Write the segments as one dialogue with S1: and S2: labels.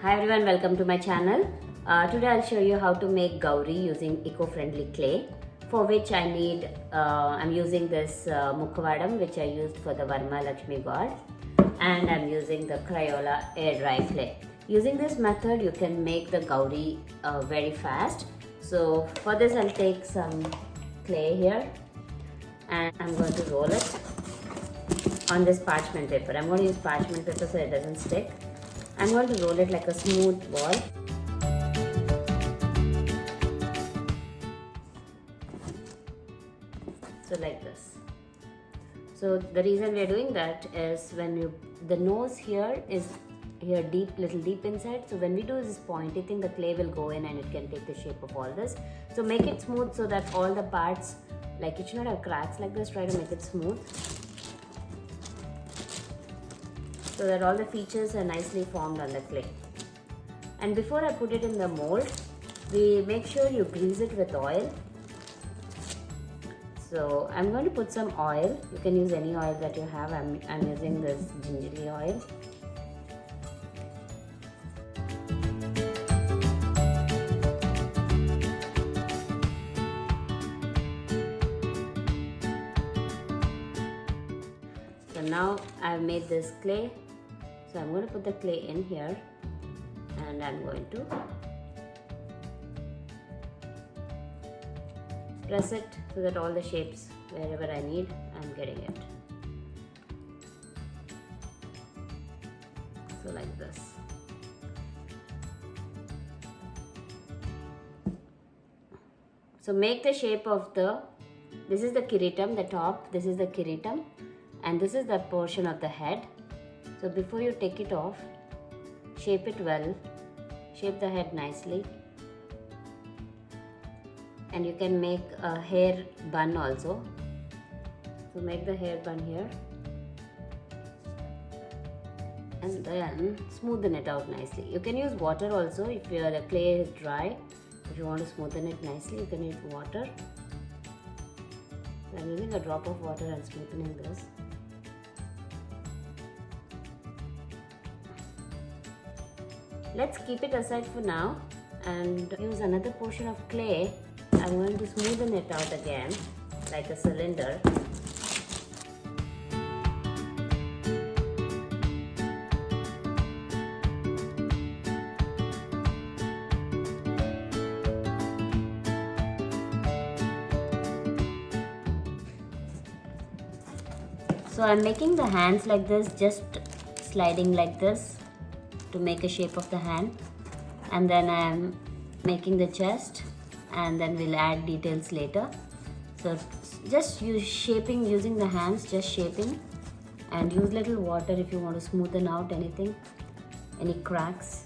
S1: Hi everyone, welcome to my channel. Today I'll show you how to make Gowri using eco-friendly clay, for which I need, I'm using this mukavadam which I used for the Varma Lakshmi god, and I'm using the crayola air dry clay. Using this method you can make the Gowri very fast. So for this I'll take some clay here and I'm going to roll it on this parchment paper. I'm going to use parchment paper so it doesn't stick. I'm going to roll it like a smooth ball. So like this. So the reason we are doing that is the nose here is here little deep inside. So when we do this pointy thing, the clay will go in and it can take the shape of all this. So make it smooth so that all the parts, like it should not have cracks like this. Try to make it smooth, so that all the features are nicely formed on the clay. And before I put it in the mold, we make sure you grease it with oil. So I'm going to put some oil. You can use any oil that you have. I'm using this gingerly oil. So now I've made this clay. So I'm going to put the clay in here and I'm going to press it so that all the shapes wherever I need, I'm getting it. So like this. So make the shape of this is the kiritam, the top, this is the kiritam, and this is the portion of the head. So before you take it off, shape it well, shape the head nicely, and you can make a hair bun also. So make the hair bun here and then smoothen it out nicely. You can use water also if the clay is dry. If you want to smoothen it nicely, you can use water. So I'm using a drop of water and smoothening this. Let's keep it aside for now and use another portion of clay. I'm going to smoothen it out again like a cylinder. So I'm making the hands like this, just sliding like this to make a shape of the hand, and then I am making the chest, and then we'll add details later. So just use shaping using the hands, just shaping, and use little water if you want to smoothen out anything, any cracks.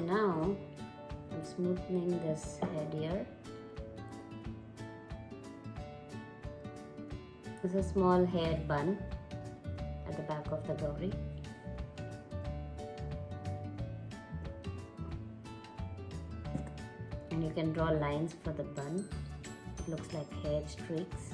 S1: Now I'm smoothing this head here. This is a small hair bun at the back of the Gowri. And you can draw lines for the bun. It looks like hair streaks.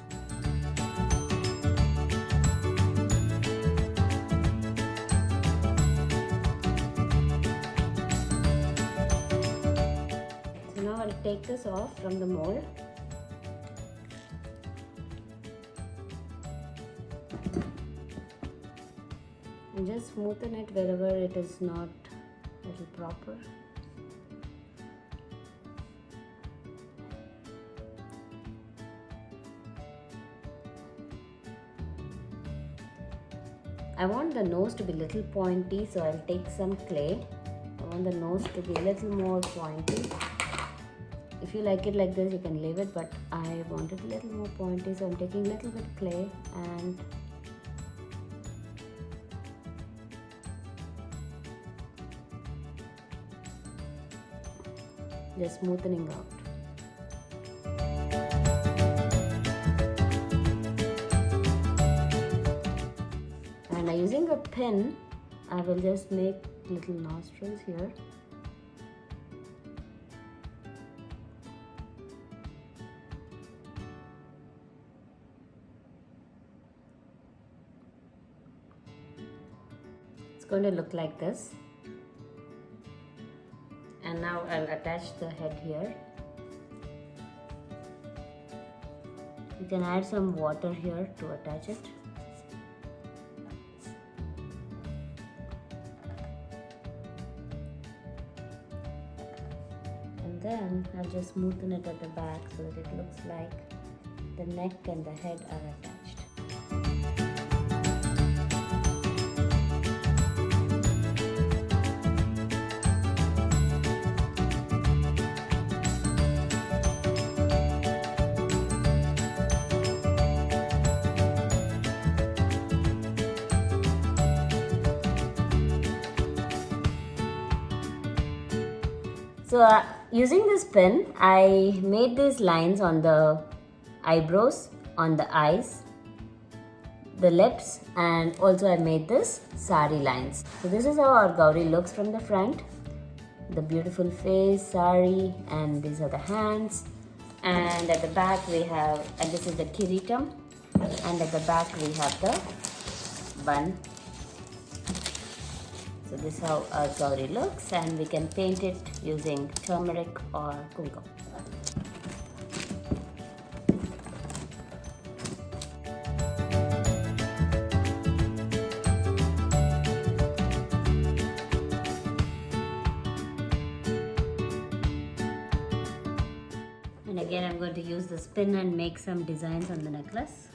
S1: I'll take this off from the mold. And just smoothen it wherever it is not a little proper. I want the nose to be a little pointy, so I'll take some clay. I want the nose to be a little more pointy. If you like it like this, you can leave it, but I want it a little more pointy, so I'm taking a little bit clay and just smoothening out. And using a pin, I will just make little nostrils here. It's going to look like this. And now I'll attach the head here. You can add some water here to attach it. And then I'll just smoothen it at the back so that it looks like the neck and the head are attached. So using this pen, I made these lines on the eyebrows, on the eyes, the lips, and also I made this saree lines. So this is how our Gowri looks from the front. The beautiful face, saree, and these are the hands. And at the back we have, and this is the kiritam, and at the back we have the bun. So this is how our Gowri looks, and we can paint it using turmeric or kumkum. And again I'm going to use the spin and make some designs on the necklace.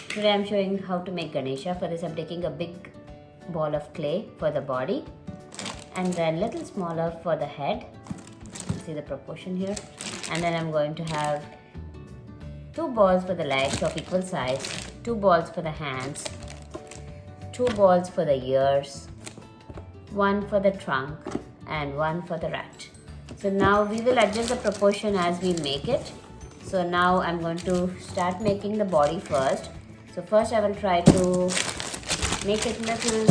S1: Today I'm showing how to make Ganesha. For this I'm taking a big ball of clay for the body and then little smaller for the head. See the proportion here. And then I'm going to have 2 balls for the legs of equal size, 2 balls for the hands, 2 balls for the ears, 1 for the trunk and 1 for the rat. So now we will adjust the proportion as we make it. So now I'm going to start making the body first. So first I will try to make it little,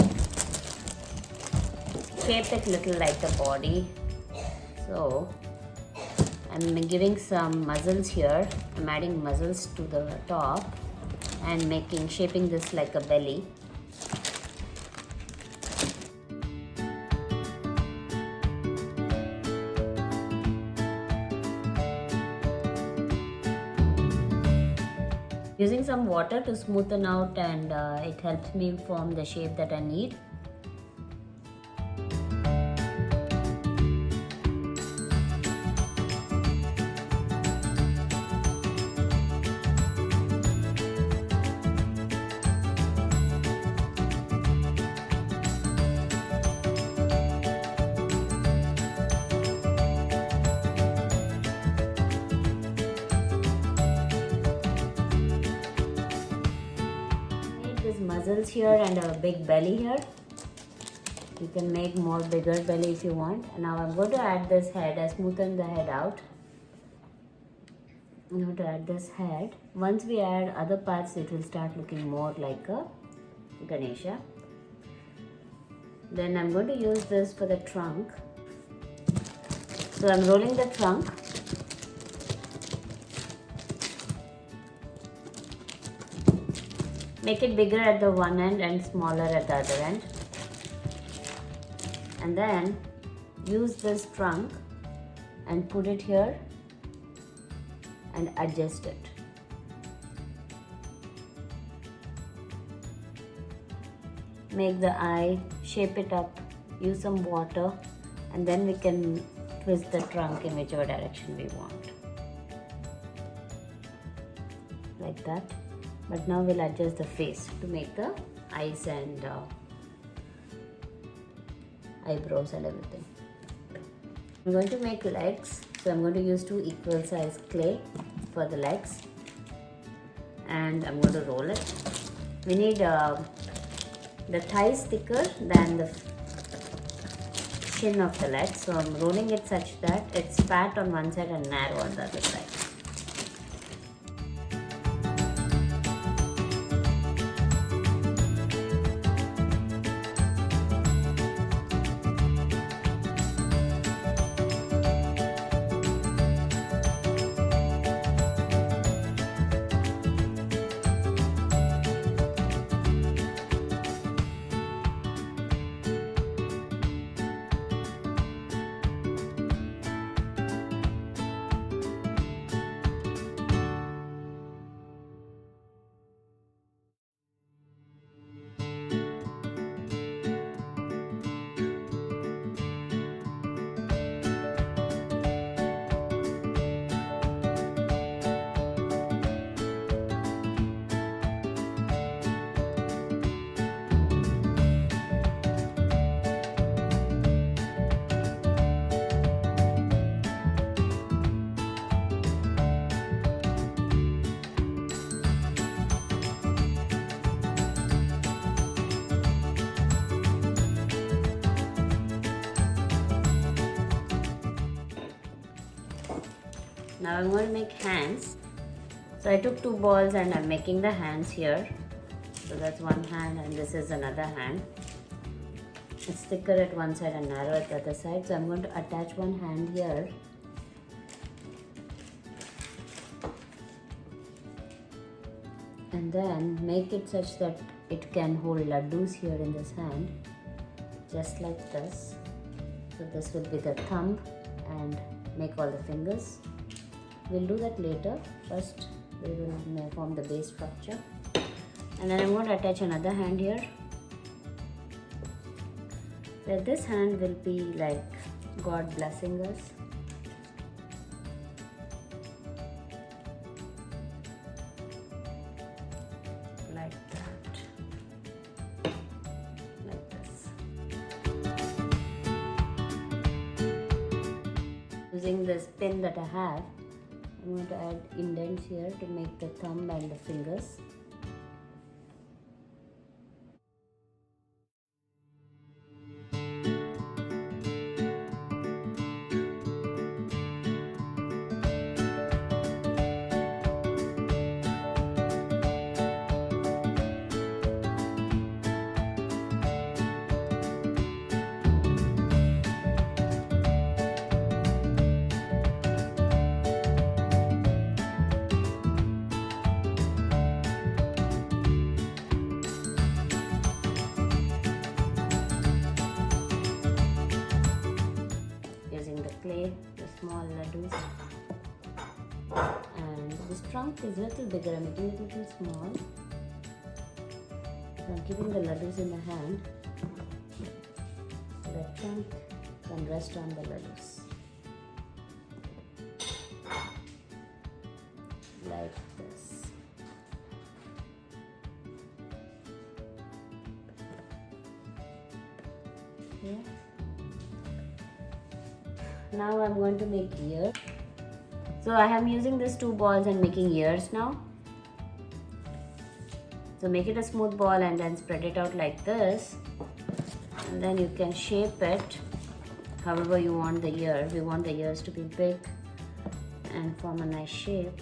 S1: shape it little like the body. So I'm giving some muzzles here. I'm adding muzzles to the top and shaping this like a belly. Using some water to smoothen out, and it helps me form the shape that I need. Muzzles here and a big belly here. You can make more bigger belly if you want. And now I'm going to add this head. I smoothen the head out. I'm going to add this head. Once we add other parts, it will start looking more like a Ganesha. Then I'm going to use this for the trunk. So I'm rolling the trunk. Make it bigger at the one end and smaller at the other end. And then use this trunk and put it here and adjust it. Make the eye, shape it up, use some water, and then we can twist the trunk in whichever direction we want. Like that. But now we'll adjust the face to make the eyes and eyebrows and everything. I'm going to make legs. So I'm going to use 2 equal size clay for the legs. and I'm going to roll it. We need the thighs thicker than the shin of the leg, so I'm rolling it such that it's fat on one side and narrow on the other side. Now I'm going to make hands. So I took 2 balls and I'm making the hands here. So that's one hand and this is another hand. It's thicker at one side and narrow at the other side. So I'm going to attach one hand here. And then make it such that it can hold laddus here in this hand. Just like this. So this will be the thumb and make all the fingers. We'll do that later. First we will form the base structure. And then I'm going to attach another hand here. Where this hand will be like God blessing us. Like that. Like this. Using this pin that I have, I'm going to add indents here to make the thumb and the fingers. Clay, the small laddus, and this trunk is a little bigger. I'm making it a little small. So I'm keeping the laddus in the hand. So the trunk can rest on the laddus. Like this. Yeah. Now I'm going to make ears. So I am using these 2 balls and making ears now. So make it a smooth ball and then spread it out like this. And then you can shape it however you want the ear. We want the ears to be big and form a nice shape.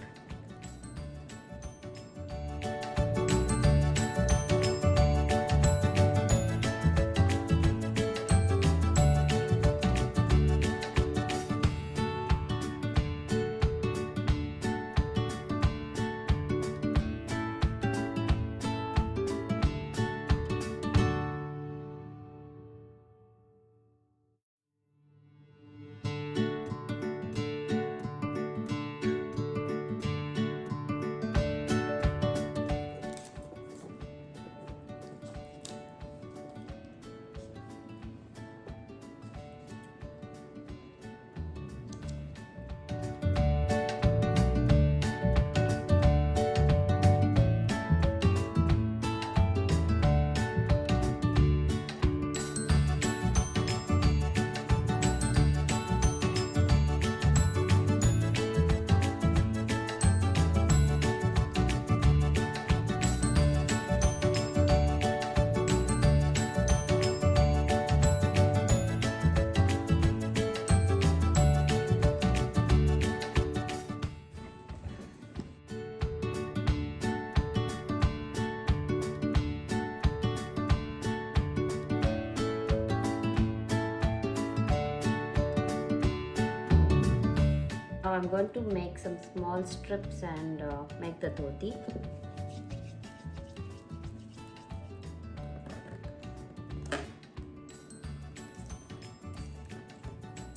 S1: I'm going to make some small strips and make the dhoti.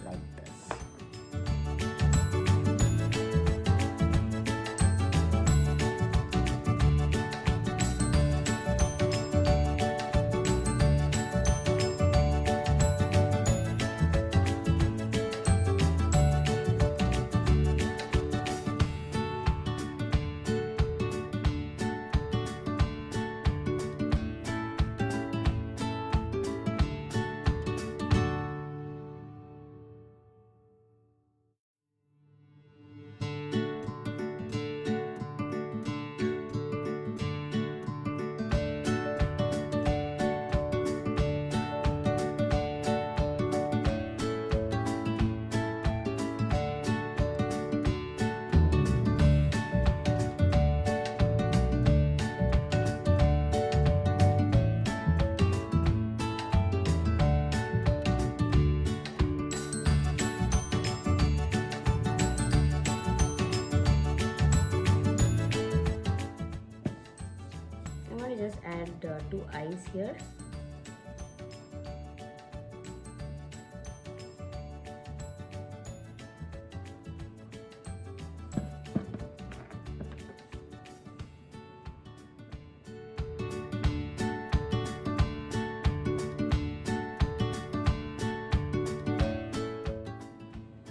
S1: Like this. Just add 2 eyes here.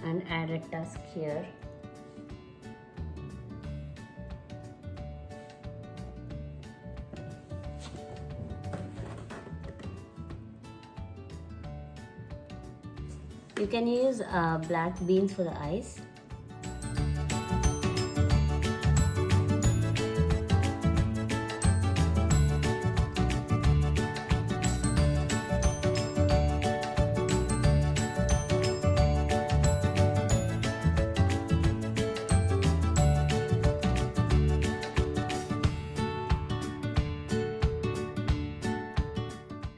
S1: And add a tusk here. You can use black beans for the eyes.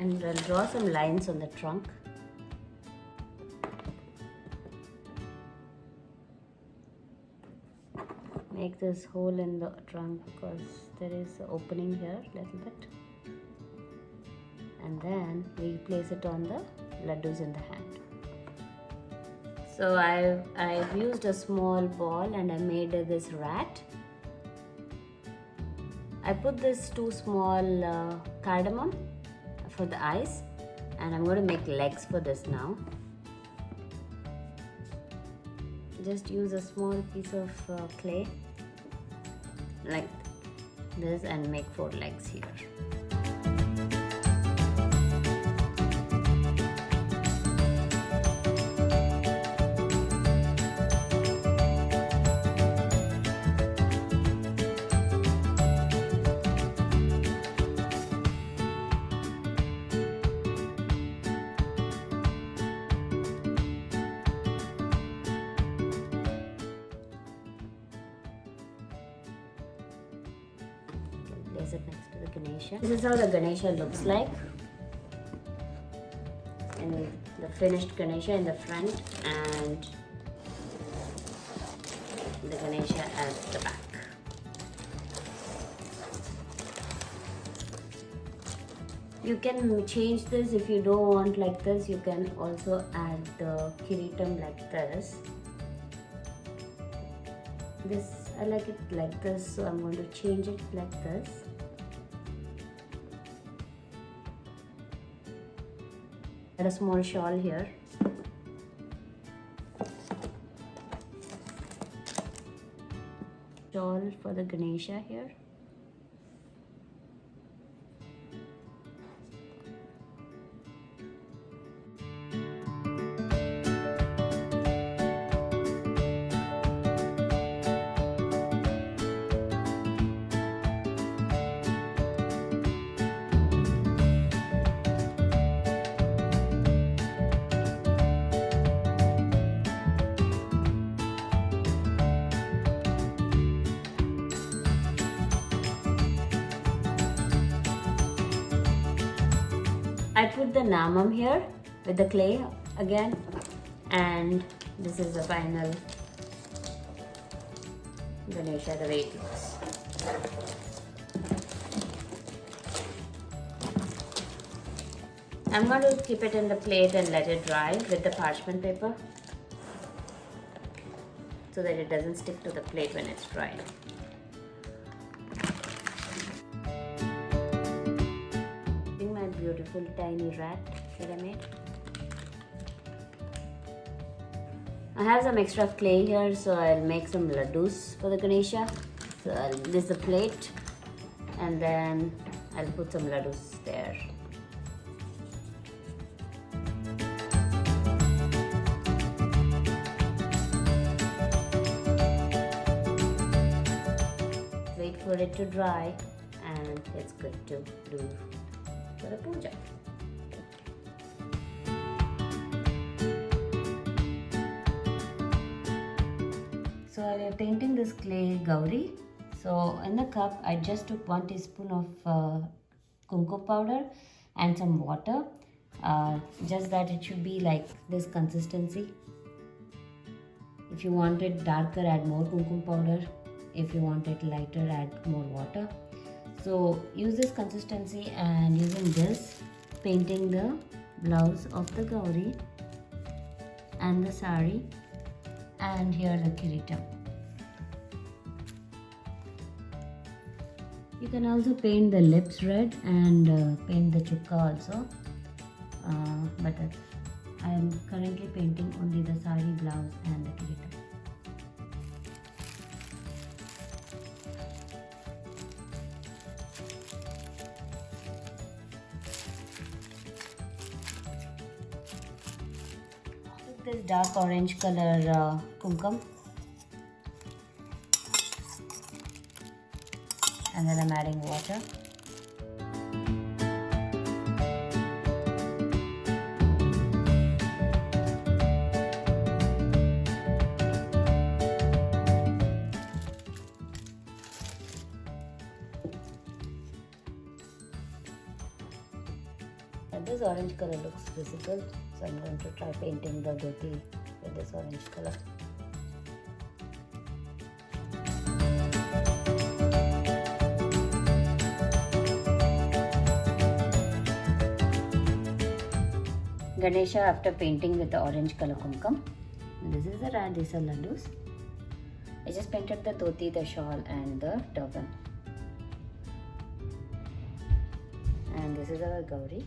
S1: And I'll draw some lines on the trunk. Make this hole in the trunk because there is an opening here a little bit, and then we place it on the laddus in the hand. So I've used a small ball and I made this rat. I put this 2 small cardamom for the eyes, and I'm going to make legs for this now. Just use a small piece of clay like this and make 4 legs here. Place it next to the Ganesha. This is how the Ganesha looks like. And the finished Ganesha in the front and the Ganesha at the back. You can change this if you don't want like this. You can also add the kiritam like this. I like it like this, so I'm going to change it like this. Add a small shawl here. Shawl for the Ganesha here. I put the namam here with the clay again, and this is the final Ganesha the way it looks. I'm going to keep it in the plate and let it dry with the parchment paper so that it doesn't stick to the plate when it's dry. My beautiful tiny rat that I made. I have some extra clay here, so I'll make some laddus for the Ganesha. So this is the plate, and then I'll put some laddus there. Wait for it to dry, and it's good to do for the puja. So I'm painting this clay Gowri. So in the cup, I just took 1 teaspoon of Kumkum powder and some water. Just that it should be like this consistency. If you want it darker, add more Kumkum powder. If you want it lighter, add more water. So use this consistency, and using this, painting the blouse of the Gowri and the saree, and here the kirita. You can also paint the lips red and paint the chukka also, but I am currently painting only the saree, blouse and the kirita. This dark orange color kumkum, and then I'm adding water. And this orange color looks visible, so I'm going to try painting the dhoti with this orange color. Ganesha after painting with the orange color kumkum. This is the rat, these are laddus. I just painted the dhoti, the shawl and the turban. And this is our Gowri.